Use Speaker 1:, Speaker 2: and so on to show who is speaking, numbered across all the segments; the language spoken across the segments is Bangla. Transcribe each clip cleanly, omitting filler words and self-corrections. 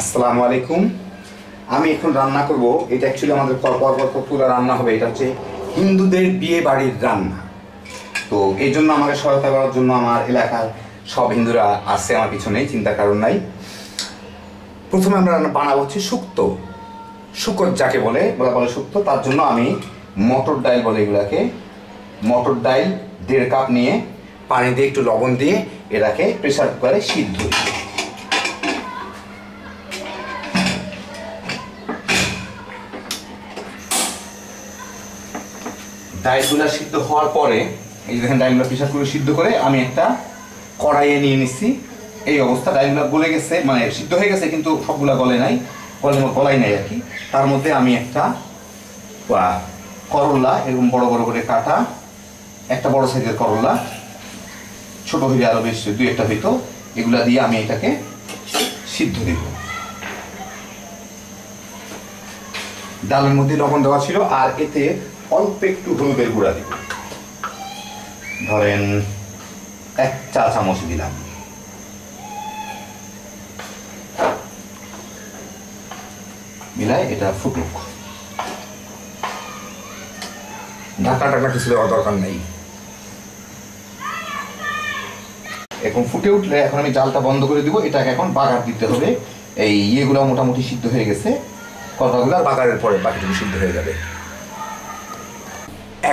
Speaker 1: আসসালামু আলাইকুম। আমি এখন রান্না করব, এটা অ্যাকচুয়ালি আমাদের পরপর রান্না হবে। এটা হচ্ছে হিন্দুদের বিয়ে বাড়ির রান্না। তো এই জন্য আমাকে সহায়তা করার জন্য আমার এলাকার সব হিন্দুরা আছে আমার পিছনেই, চিন্তার কারণ নাই। প্রথমে আমরা রান্না বানাবো হচ্ছে শুক্তো, শুকর যাকে বলে শুক্তো। তার জন্য আমি মটর ডাল বলে এগুলাকে, মটর ডাল 1.5 কাপ নিয়ে পানি দিয়ে একটু লবণ দিয়ে এটাকে প্রেসার কুকারে সিদ্ধ দিই। ডালগুলো সিদ্ধ হওয়ার পরে এই যে দেখেন ডালগুলো প্রেসার কুকারে সিদ্ধ করে আমি একটা কড়াইয়ে নিয়ে নিচ্ছি। এই অবস্থা, ডালগুলো গলে গেছে, মানে সিদ্ধ হয়ে গেছে কিন্তু সবগুলা গলে নাই, গলাই নাই আর কি। তার মধ্যে আমি একটা করলা এরকম বড় বড় করে কাটা, একটা বড় সাইজের করলা, ছোট হইলে আরো বেশ 2-1টা হইতো, এগুলা দিয়ে আমি এটাকে সিদ্ধ দিব। ডালের মধ্যে লবণ দেওয়া ছিল, আর এতে অল্প একটু হলুদের গুঁড়া দিব, ধরেন 1 চা চামচ দিলাম। মিলাই এটা ফুটুক, ঢাকা কিছু দেওয়ার দরকার নেই। এখন ফুটে উঠলে এখন আমি জালটা বন্ধ করে দিব। এটাকে এখন বাগার দিতে হবে। এই ইয়েগুলো মোটামুটি সিদ্ধ হয়ে গেছে, কলাগুলো বাগারের পরে বাকিটুকু সিদ্ধ হয়ে যাবে।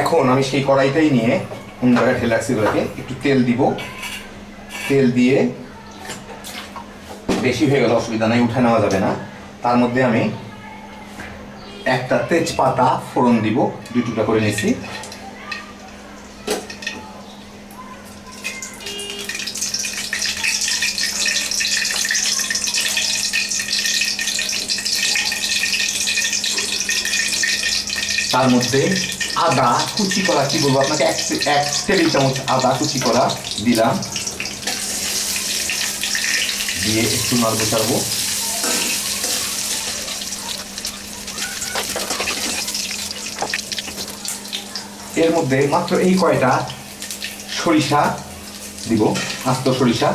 Speaker 1: এখন আমি সেই কড়াইটাই নিয়ে অন্য জায়গায় ঢেলে রাখছি, এগুলোকে একটু তেল দিব। তেল দিয়ে বেশি হয়ে গেলে অসুবিধা নেই, উঠে নেওয়া যাবে না। তার মধ্যে আমি একটা তেজপাতা ফোড়ন দিব, 2 টুকরা করে নিয়েছি। তার মধ্যে আদা কুচি করা, কি বলবো আপনাকে, 1 টেবিল চামচ আদা কুচি করা দিলাম, দিয়ে একটু নাড়বো চাড়বো। এর মধ্যে মাত্র এই কয়টা সরিষা দিব, আস্ত সরিষা।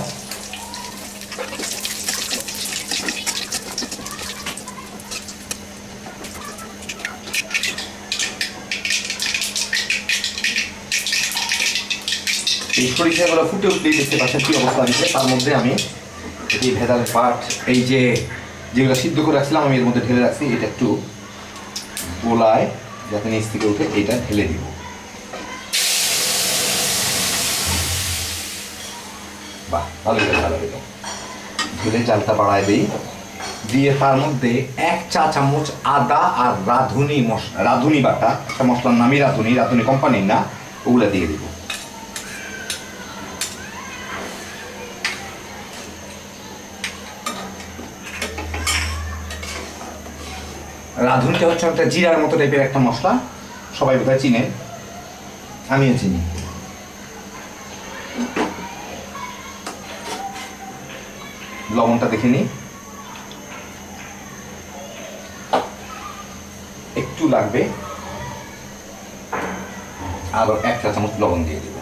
Speaker 1: এই সরিষাগুলো ফুটে উঠলেই দেখতে পাচ্ছেন কি অবস্থা দিচ্ছে। তার মধ্যে আমি এই ভেজাল পাট, এই যে যেগুলো সিদ্ধ করে রাখছিলাম আমি এর মধ্যে ঢেলে রাখছি। এটা একটু গোলায় যাতে নিচ থেকে উঠে এটা ঢেলে দিব। বাহ, ভালো হলো। ঢেলে জালটা বাড়ায় দিই, দিয়ে তার মধ্যে 1 চা চামচ আদা আর রাঁধুনি বাটা, একটা মশলার নামই রাঁধুনি কোম্পানির না, ওগুলা দিয়ে দিব। রাঁধুনিটা হচ্ছে একটা জিরার মতো টাইপের একটা মশলা, সবাই বোধহয় চিনে, আমিও চিনি। লবণটা দেখে নিই, একটু লাগবে, আরো 1 চা চামচ লবণ দিয়ে দিব।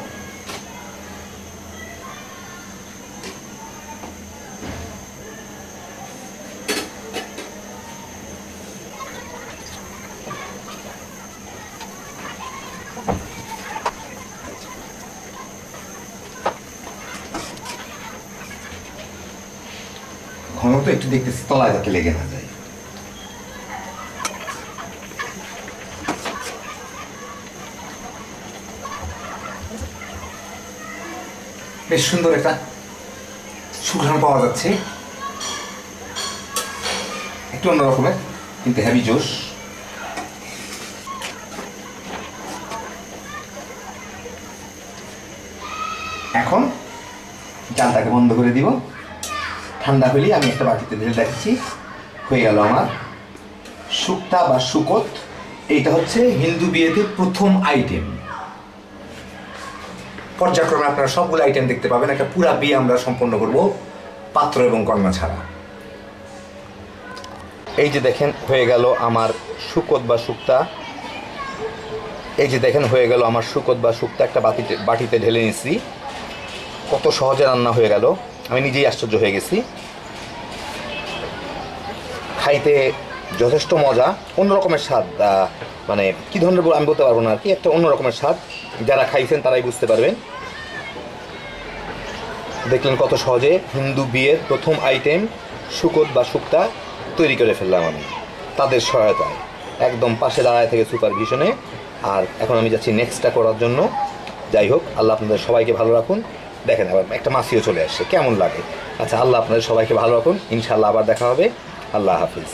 Speaker 1: ঘন তো একটু দেখতেছি, তলায় যাতে লেগে না যায়। বেশ সুন্দর একটা সুঘ্রাণ পাওয়া যাচ্ছে, একটু অন্যরকমের কিন্তু হেভি জোশ। এখন জালটাকে বন্ধ করে দিব। ঠান্ডা হলেই আমি একটা বাটিতে ঢেলে রাখছি। হয়ে গেল আমার শুক্তা বা শুকত। এইটা হচ্ছে হিন্দু বিয়েতে প্রথম আইটেম। পর্যায়ক্রমে আপনারা সবগুলো আইটেম দেখতে পাবেন। একটা পুরা বিয়ে আমরা সম্পন্ন করব পাত্র এবং কন্যা ছাড়া। এই যে দেখেন হয়ে গেল আমার শুকত বা শুক্তা। এই যে দেখেন হয়ে গেল আমার শুকত বা শুক্তা, একটা বাটিতে ঢেলে নিয়েছি। কত সহজে রান্না হয়ে গেল, আমি নিজেই আশ্চর্য হয়ে গেছি। খাইতে যথেষ্ট মজা, অন্য রকমের স্বাদ। মানে কী ধরনের আমি বলতে পারবো না আর কি, একটা অন্য রকমের স্বাদ। যারা খাইছেন তারাই বুঝতে পারবেন। দেখলেন কত সহজে হিন্দু বিয়ের প্রথম আইটেম শুকত বা শুক্তা তৈরি করে ফেললাম আমি তাদের সহায়তায়, একদম পাশে দাঁড়ায় থেকে সুপারভিশনে। আর এখন আমি যাচ্ছি নেক্সটটা করার জন্য। যাই হোক, আল্লাহ আপনাদের সবাইকে ভালো রাখুন। দেখেন আবার একটা মাছিও চলে আসছে, কেমন লাগে। আচ্ছা, আল্লাহ আপনাদের সবাইকে ভালো রাখুন, ইনশাআল্লাহ আবার দেখা হবে। আল্লাহ হাফিজ।